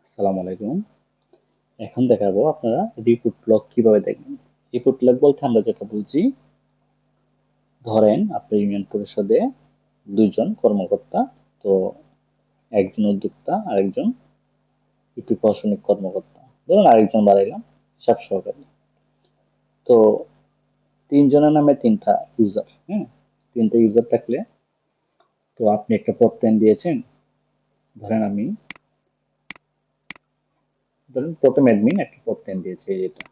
আসসালামু আলাইকুম। এখন দেখাবো আপনারা রিপোর্ট লগ কিভাবে দেখবেন। রিপোর্ট লগ বলতে আমরা যেটা বলছি, ধরেন আপনার ইউনিয়ন পরিষদে দুইজন কর্মকর্তা, তো একজন উদ্যোক্তা আর একজন একটু প্রশাসনিক কর্মকর্তা, ধরুন আরেকজন বাড়াইলাম হিসাব সহকারী। তো তিনজনের নামে তিনটা ইউজার, হ্যাঁ, তিনটা ইউজার থাকলে তো আপনি একটা প্রত্যয়ন দিয়েছেন। ধরেন আমি ধরেন প্রথম অ্যাডমিন একটা প্রত্যয়ন দিয়েছে, এটা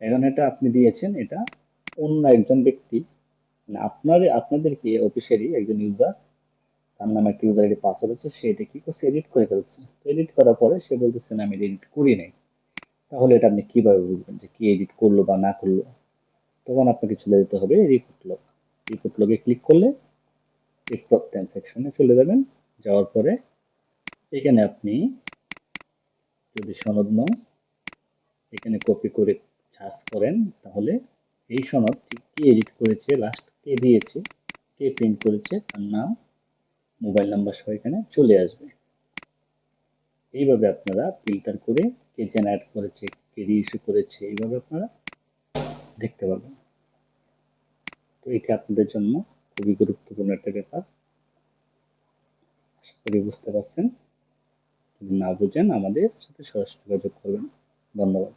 এখন এটা আপনি দিয়েছেন, এটা অন্য একজন ব্যক্তি, মানে আপনাদেরকে অফিসেরই একজন ইউজার, তার নামে একটা ইউজার আইডি পাসওয়ার্ড আছে, সে এটা কি করছে, এডিট করে ফেলছে। এডিট করার পরে সে বলতেছে না আমি এডিট করি নাই। তাহলে এটা আপনি কিভাবে বুঝবেন যে কি এডিট করলো বা না করলো? তখন আপনাকে চলে যেতে হবে রিপোর্ট লগ। রিপোর্ট লগে ক্লিক করলে এই প্রত্যেক সেকশনে চলে যাবেন। যাওয়ার পরে এখানে আপনি যদি সনদ নং এখানে কপি করে সার্চ করেন, তাহলে এই সনদ ঠিক কে এডিট করেছে, লাস্ট কে দিয়েছে, কে প্রিন্ট করেছে, তার নাম, মোবাইল নাম্বার সহ এখানে চলে আসবে। এইভাবে আপনারা ফিল্টার করে কে জেনারেট করেছে, কে রিইস্যু করেছে, এইভাবে আপনারা দেখতে পাবেন। তো এটা আপনাদের জন্য খুবই গুরুত্বপূর্ণ একটা ব্যাপার। আশা করি বুঝতে পারছেন। যদি না বুঝেন আমাদের সাথে সরাসরি যোগাযোগ করবেন। ধন্যবাদ।